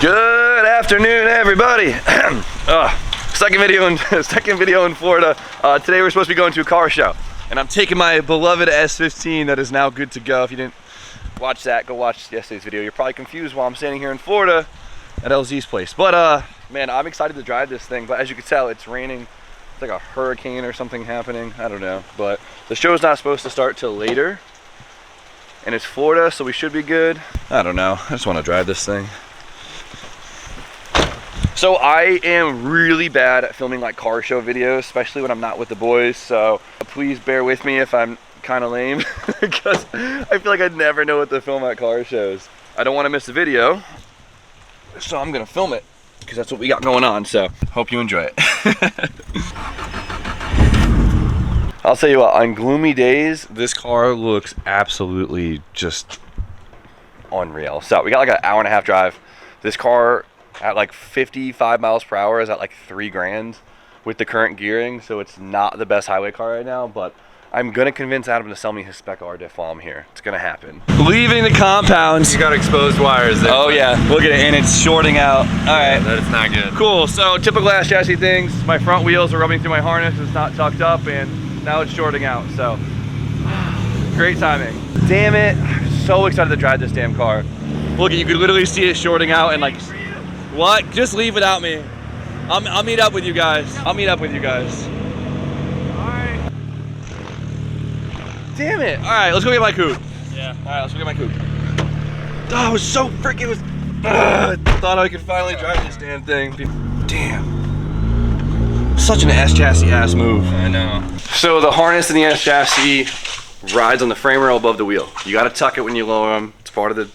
Good afternoon, everybody. Second video in Florida. Today we're supposed to be going to a car show, and I'm taking my beloved S15 that is now good to go. If you didn't watch that, go watch yesterday's video. You're probably confused while I'm standing here in Florida at LZ's place. But man, I'm excited to drive this thing. But as you can tell, it's raining. It's like a hurricane or something happening. I don't know. But the show's not supposed to start till later, and it's Florida, so we should be good. I don't know. I just want to drive this thing. So I am really bad at filming like car show videos, especially when I'm not with the boys. So please bear with me if I'm kind of lame because I feel like I never know what to film at car shows. I don't want to miss the video, so I'm gonna film it because that's what we got going on. So hope you enjoy it. I'll tell you what, on gloomy days, this car looks absolutely just unreal. So we got like an hour and a half drive. This car at like 55 miles per hour is at like $3 grand with the current gearing, so it's not the best highway car right now, but I'm gonna convince Adam to sell me his spec R diff while I'm here. It's gonna happen. Leaving the compound. You got exposed wires there. Oh yeah, look at it, and it's shorting out. All right, that is not good. Cool, so typical ass chassis things. My front wheels are rubbing through my harness, it's not tucked up, and now it's shorting out, so great timing. Damn it, I'm so excited to drive this damn car. Look, you could literally see it shorting out and like, what? Just leave without me. I'll meet up with you guys. Alright. Damn it. Alright, let's go get my coupe. Yeah. Alright, let's go get my coupe. Oh, it was so freaking, I thought I could finally drive this damn thing. Damn. Such an S chassis ass move. I know. So the harness in the S chassis rides on the frame rail above the wheel. You gotta tuck it when you lower them. It's part of the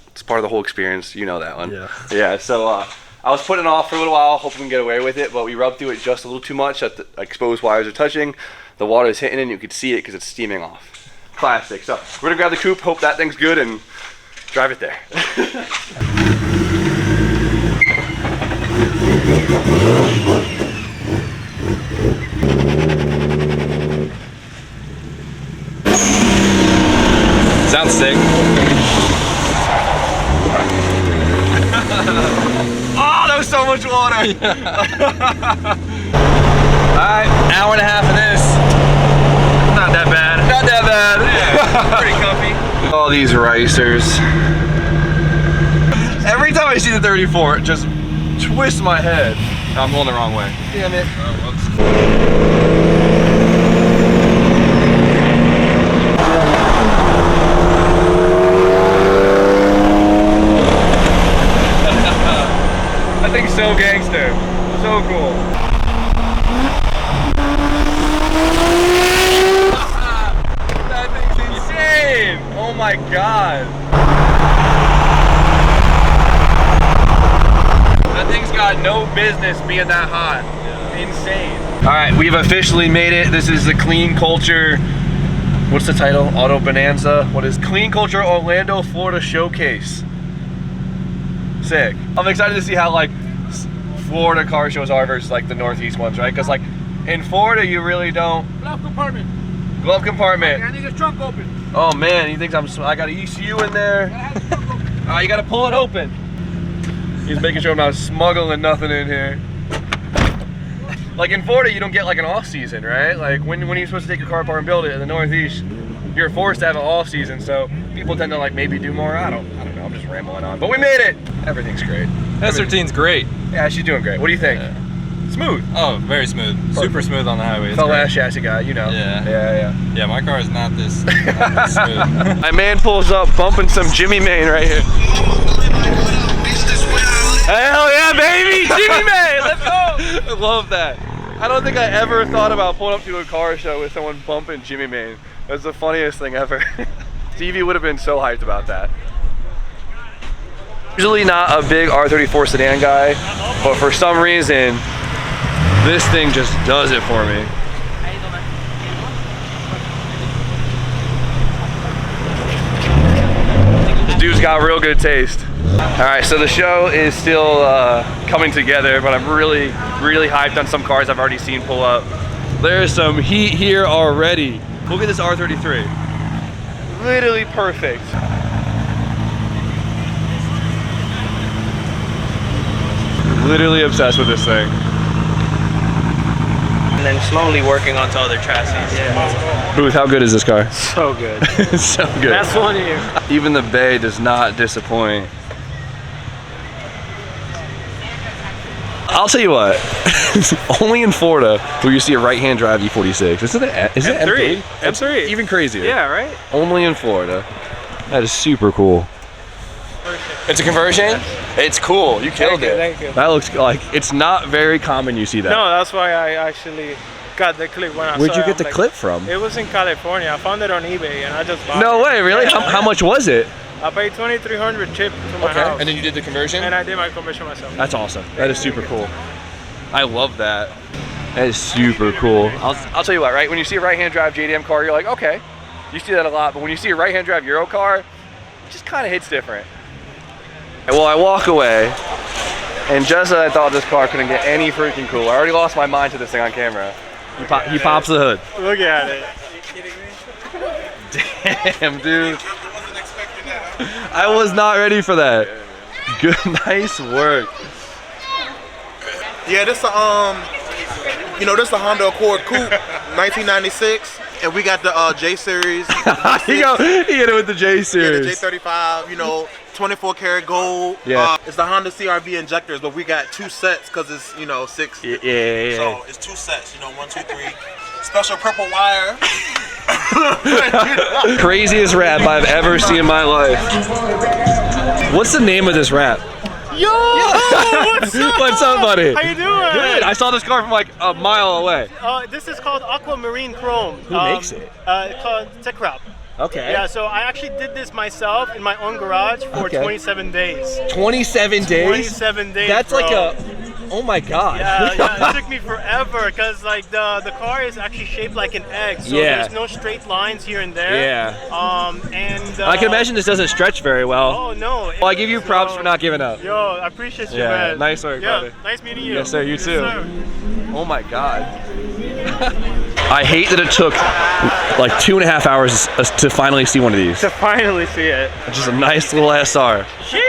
whole experience. You know that one. Yeah. Yeah, so I was putting it off for a little while, hoping to get away with it, but we rubbed through it just a little too much that the exposed wires are touching. The water is hitting it and you could see it because it's steaming off. Classic. So we're gonna grab the coupe, hope that thing's good, and drive it there. Sounds sick. Oh, that was so much water. Alright, hour and a half of this. Not that bad. Not that bad. Yeah, pretty comfy. All these racers. Every time I see the 34, it just twists my head. I'm going the wrong way. Damn it. Oh, whoops. That thing's so gangster. So cool. That thing's insane. Oh my god. That thing's got no business being that hot. Yeah. Insane. Alright, we've officially made it. This is the Clean Culture, what's the title? Auto Bonanza. What is Clean Culture Orlando, Florida Showcase. Sick. I'm excited to see how like Florida car shows are versus like the Northeast ones, right? Because like in Florida you really don't. Glove compartment. Glove compartment. I need the trunk open. Oh man, he thinks I got an ECU in there. You gotta pull it open. He's making sure I'm not smuggling nothing in here. Like in Florida you don't get like an off season, right? Like when you're supposed to take your car apart and build it in the Northeast, you're forced to have an off season, so people tend to like maybe do more. I don't know, I'm just rambling on. But we made it! Everything's great. S13's great. Yeah, she's doing great. What do you think? Yeah. Smooth. Oh, very smooth. Perfect. Super smooth on the highway. Fellow ass chassis guy, you know. Yeah. Yeah, my car is not this smooth. My man pulls up bumping some Jimmy Main right here. Hell yeah, baby! Jimmy Main! Let's go! I love that. I don't think I ever thought about pulling up to a car show with someone bumping Jimmy Main. That's the funniest thing ever. Stevie would have been so hyped about that. Usually not a big R34 sedan guy, but for some reason, this thing just does it for me. The dude's got real good taste. All right, so the show is still coming together, but I'm really hyped on some cars I've already seen pull up. There's some heat here already. Look at this R33. Literally perfect. Literally obsessed with this thing. And then slowly working onto other chassis. Yeah. Booth, how good is this car? So good. So good. That's one here. Even the bay does not disappoint. I'll tell you what, only in Florida will you see a right-hand drive E46. Is it M3? M3. Even crazier. Yeah, right? Only in Florida. That is super cool. It's a conversion? It's cool. You killed it. Thank you. That looks like, it's not very common you see that. No, that's why I actually got the clip when I saw it. Where'd you get I'm the like, clip from? It was in California. I found it on eBay and I just bought it. No way, really? How much was it? I paid $2,300 chip to my house. And then you did the conversion? And I did my conversion myself. That's awesome. That is super cool. I love that. That is super cool. I'll tell you what, right? When you see a right-hand drive JDM car, you're like, okay. You see that a lot, but when you see a right-hand drive Euro car, it just kind of hits different. Well, I walk away, and just as I thought this car couldn't get any freaking cooler, I already lost my mind to this thing on camera. He pops the hood. Look at it. Are you kidding me? Damn, dude. I wasn't expecting that. I was not ready for that. Good, nice work. Yeah, this this a Honda Accord Coupe, 1996, and we got the J Series. He hit it with the J Yeah, the Series. J35, 24 karat gold. Yeah. It's the Honda CRV injectors, but we got two sets because it's 6. Yeah. So it's two sets, 1, 2, 3. Special purple wire. Craziest rap I've ever seen in my life. What's the name of this rap? Yo! What's up? What's up, buddy? How you doing? Good. I saw this car from like a mile away. This is called Aquamarine Chrome. Who makes it? It's called Tech-Rap. Okay. Yeah, so I actually did this myself in my own garage for Okay. 27 days. 27 days? 27 days, That's bro. like a, oh my God. Yeah, it took me forever because like the car is actually shaped like an egg, so Yeah. there's no straight lines here and there. Yeah. And I can imagine this doesn't stretch very well. Oh no. Well, I give you props for not giving up. Yo, I appreciate you, Yeah, man. nice work, yeah, buddy. nice meeting you. Yes, sir, you Yes, too. sir. Oh my God. I hate that it took like 2.5 hours to finally see one of these. To finally see it. Just a nice little SR. Sheesh.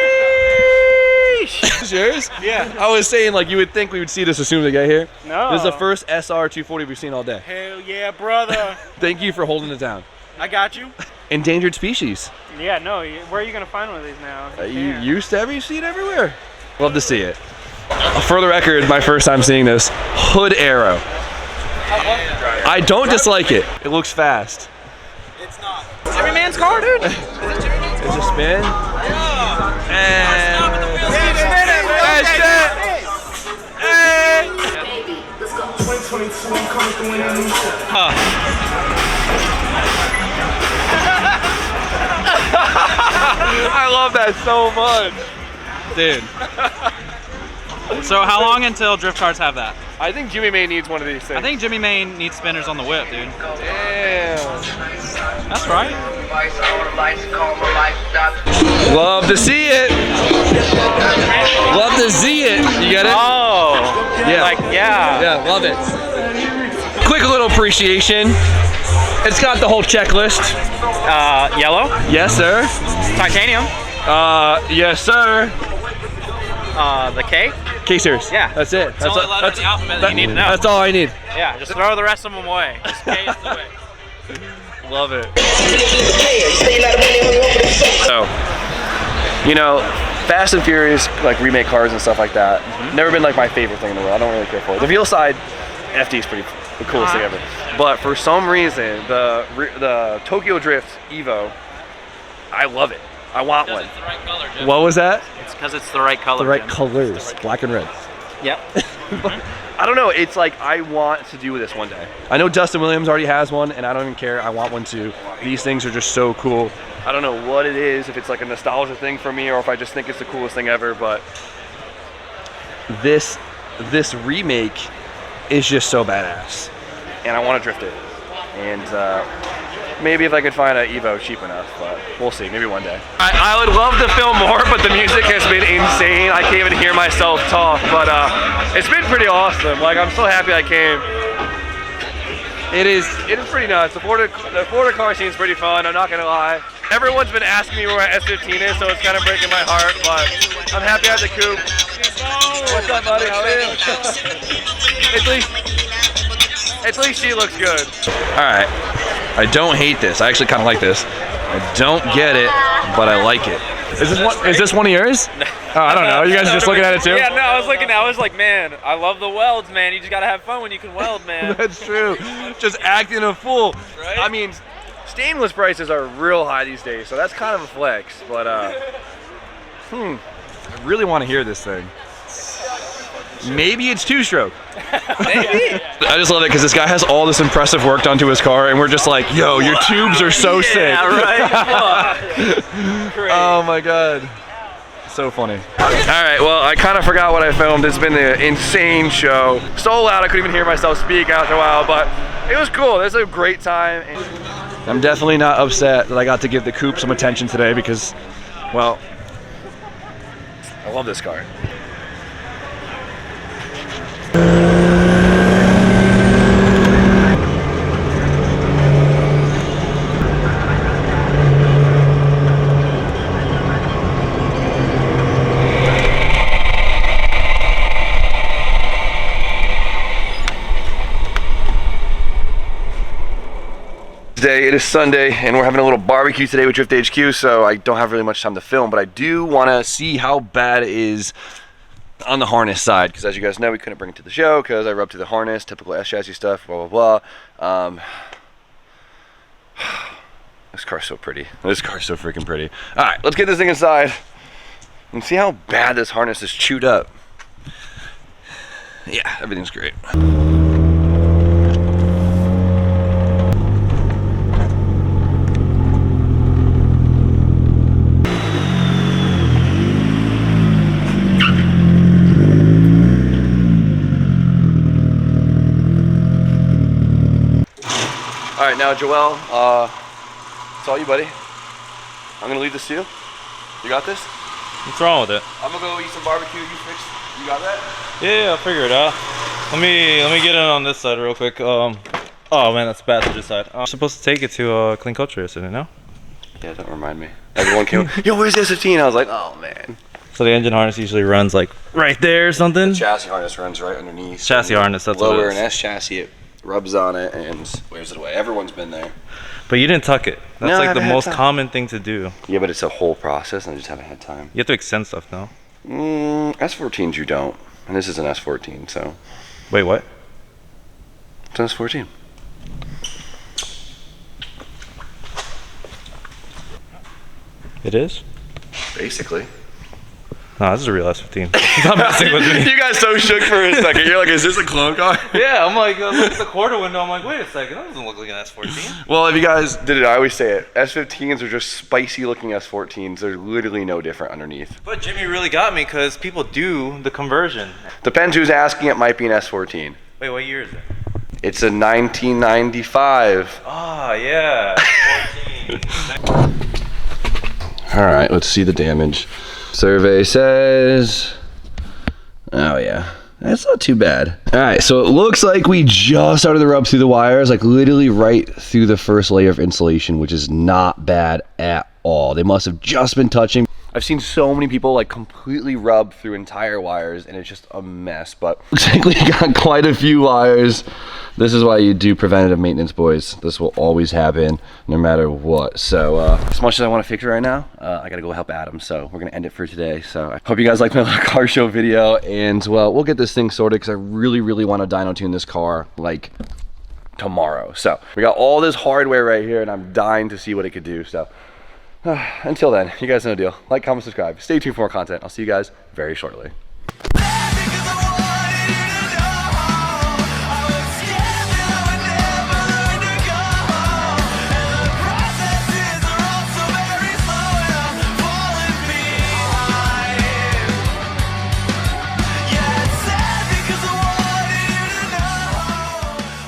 Yours? Yeah. I was saying like you would think we would see this as soon as we get here. No. This is the first SR 240 we've seen all day. Hell yeah, brother. Thank you for holding it down. I got you. Endangered species. Yeah, no. Where are you gonna find one of these now? You used to you see it everywhere. Love to see it. For the record, my first time seeing this, hood arrow. I don't dislike it. It looks fast. It's not. Jimmy Man's car, dude. Is it spin? Yeah. And I love that so much, dude. So how long until drift cars have that? I think Jimmy May needs one of these things. I think Jimmy Main needs spinners on the whip, dude. Damn. That's right. Love to see it. Love to see it. You get it? Oh. Yeah. Yeah. Yeah, love it. Quick little appreciation. It's got the whole checklist. Yellow. Yes, sir. Titanium. Yes, sir. The K. K-Series. Yeah. That's it. It's the only letter in the alphabet that you need to know. That's all I need. Yeah, just throw the rest of them away. Just K is the way. Love it. So, Fast and Furious, like remake cars and stuff like that, never been like my favorite thing in the world. I don't really care for it. The Veal side, FD is pretty the coolest thing ever. But for some reason, the Tokyo Drift Evo, I love it. I want one. It's the right color, Jim. What was that? It's because it's the right color. The right Jim. colors, black and red. Yep. I don't know, it's like I want to do this one day. I know Dustin Williams already has one and I don't even care, I want one too. These things are just so cool. I don't know what it is, if it's like a nostalgia thing for me or if I just think it's the coolest thing ever, but this remake is just so badass. And I want to drift it. And maybe if I could find an Evo cheap enough, but we'll see, maybe one day. I would love to film more, but the music has been insane. I can't even hear myself talk, but it's been pretty awesome. Like, I'm so happy I came. It is pretty nuts. The Florida car scene is pretty fun, I'm not gonna lie. Everyone's been asking me where my S15 is, so it's kind of breaking my heart, but I'm happy I have the coupe. What's up, buddy? How are you? At least she looks good. All right. I don't hate this. I actually kind of like this. I don't get it, but I like it. Is this one of yours? Oh, I don't know. You guys are just looking at it too? Yeah, no, I was looking. I was like, man, I love the welds, man. You just gotta have fun when you can weld, man. That's true. Just acting a fool. Right? I mean, stainless prices are real high these days, so that's kind of a flex. But I really want to hear this thing. Maybe it's two-stroke. Maybe. I just love it because this guy has all this impressive work done to his car, and we're just like, yo, your tubes are so sick. Yeah, right. Great. Oh my god. So funny. Alright, well, I kind of forgot what I filmed. It's been an insane show. So loud I couldn't even hear myself speak after a while, but it was cool. It was a great time. I'm definitely not upset that I got to give the coupe some attention today because, well, I love this car. Today, it is Sunday, and we're having a little barbecue today with Drift HQ, so I don't have really much time to film, but I do want to see how bad it is on the harness side, because as you guys know, we couldn't bring it to the show because I rubbed through the harness, typical S chassis stuff, blah, blah, blah. This car's so pretty. This car's so freaking pretty. All right, let's get this thing inside and see how bad this harness is chewed up. Yeah, everything's great. All right, now Joel, it's all you, buddy. I'm gonna leave this to you. You got this? What's wrong with it? I'm gonna go eat some barbecue. You fix. You got that? Yeah, I'll figure it out. Let me get in on this side real quick. Oh man, that's the passenger side. I'm supposed to take it to Clean Culture yesterday, no? Yeah, don't remind me. Everyone came. Yo, where's the S15? I was like, oh man. So the engine harness usually runs like right there or something. The chassis harness runs right underneath. Chassis harness, that's what it lower is. an S chassis, it rubs on it and wears it away. Everyone's been there. But you didn't tuck it. That's No, I like the haven't had most time. common thing to do. Yeah, but it's a whole process, and I just haven't had time. You have to extend stuff, no? S14s you don't, and this is an S14, so Wait, what? it's an S14. It is? Basically. No, this is a real S15. Stop messing with me. You guys so shook for a second. You're like, is this a clone car? Yeah, I'm like, look at the quarter window. I'm like, wait a second, that doesn't look like an S14. Well, if you guys did it, I always say it. S15s are just spicy looking S14s. They're literally no different underneath. But Jimmy really got me because people do the conversion. Depends who's asking. It might be an S14. Wait, what year is it? It's a 1995. Ah, yeah. 14. All right, let's see the damage. Survey says, oh yeah, that's not too bad. All right, so it looks like we just started to rub through the wires, like literally right through the first layer of insulation, which is not bad at all. They must have just been touching. I've seen so many people like completely rub through entire wires and it's just a mess, but looks like we got quite a few wires. This is why you do preventative maintenance, boys. This will always happen no matter what. So as much as I want to fix it right now, I gotta go help Adam. So we're gonna end it for today. So I hope you guys liked my little car show video, and well, we'll get this thing sorted because I really want to dyno tune this car like tomorrow. So we got all this hardware right here and I'm dying to see what it could do. So until then, you guys know the deal. Like, comment, subscribe. Stay tuned for more content. I'll see you guys very shortly.